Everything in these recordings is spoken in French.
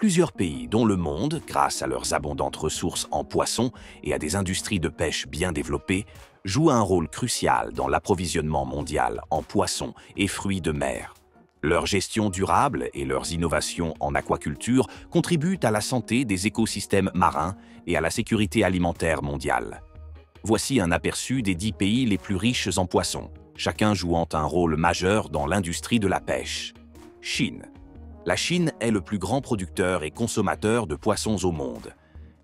Plusieurs pays, dont le monde, grâce à leurs abondantes ressources en poissons et à des industries de pêche bien développées, jouent un rôle crucial dans l'approvisionnement mondial en poissons et fruits de mer. Leur gestion durable et leurs innovations en aquaculture contribuent à la santé des écosystèmes marins et à la sécurité alimentaire mondiale. Voici un aperçu des 10 pays les plus riches en poissons, chacun jouant un rôle majeur dans l'industrie de la pêche. Chine. La Chine est le plus grand producteur et consommateur de poissons au monde.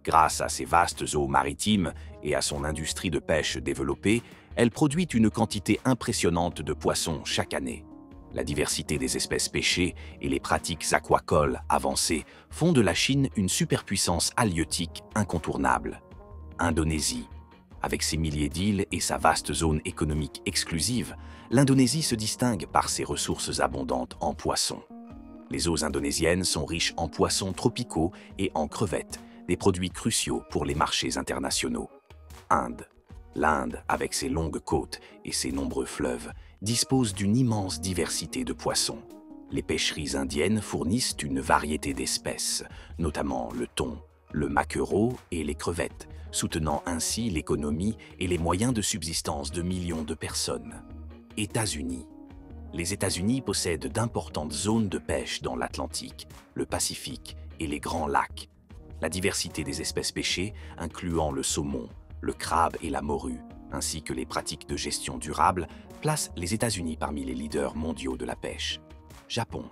Grâce à ses vastes eaux maritimes et à son industrie de pêche développée, elle produit une quantité impressionnante de poissons chaque année. La diversité des espèces pêchées et les pratiques aquacoles avancées font de la Chine une superpuissance halieutique incontournable. Indonésie. Avec ses milliers d'îles et sa vaste zone économique exclusive, l'Indonésie se distingue par ses ressources abondantes en poissons. Les eaux indonésiennes sont riches en poissons tropicaux et en crevettes, des produits cruciaux pour les marchés internationaux. Inde. L'Inde, avec ses longues côtes et ses nombreux fleuves, dispose d'une immense diversité de poissons. Les pêcheries indiennes fournissent une variété d'espèces, notamment le thon, le maquereau et les crevettes, soutenant ainsi l'économie et les moyens de subsistance de millions de personnes. États-Unis. Les États-Unis possèdent d'importantes zones de pêche dans l'Atlantique, le Pacifique et les Grands Lacs. La diversité des espèces pêchées, incluant le saumon, le crabe et la morue, ainsi que les pratiques de gestion durable, place les États-Unis parmi les leaders mondiaux de la pêche. Japon.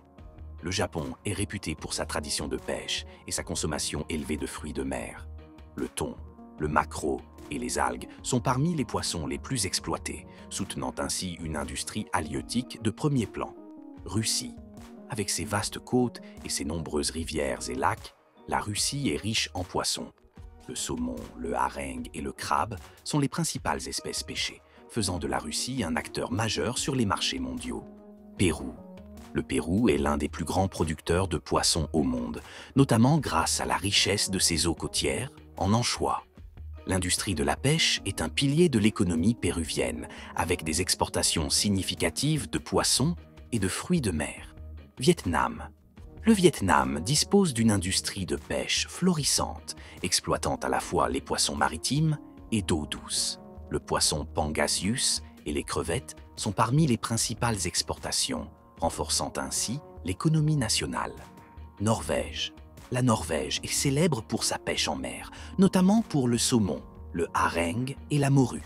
Le Japon est réputé pour sa tradition de pêche et sa consommation élevée de fruits de mer. Le thon, le maquereau et les algues sont parmi les poissons les plus exploités, soutenant ainsi une industrie halieutique de premier plan. Russie. Avec ses vastes côtes et ses nombreuses rivières et lacs, la Russie est riche en poissons. Le saumon, le hareng et le crabe sont les principales espèces pêchées, faisant de la Russie un acteur majeur sur les marchés mondiaux. Pérou. Le Pérou est l'un des plus grands producteurs de poissons au monde, notamment grâce à la richesse de ses eaux côtières en anchois. L'industrie de la pêche est un pilier de l'économie péruvienne, avec des exportations significatives de poissons et de fruits de mer. Vietnam. Le Vietnam dispose d'une industrie de pêche florissante, exploitant à la fois les poissons maritimes et d'eau douce. Le poisson pangasius et les crevettes sont parmi les principales exportations, renforçant ainsi l'économie nationale. Norvège. La Norvège est célèbre pour sa pêche en mer, notamment pour le saumon, le hareng et la morue.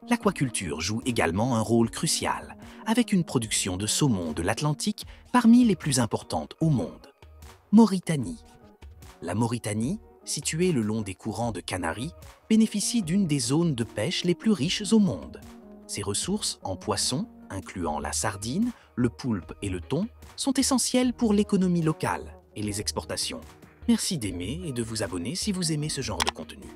L'aquaculture joue également un rôle crucial, avec une production de saumon de l'Atlantique parmi les plus importantes au monde. Mauritanie. La Mauritanie, située le long des courants de Canaries, bénéficie d'une des zones de pêche les plus riches au monde. Ses ressources en poissons, incluant la sardine, le poulpe et le thon, sont essentielles pour l'économie locale et les exportations. Merci d'aimer et de vous abonner si vous aimez ce genre de contenu.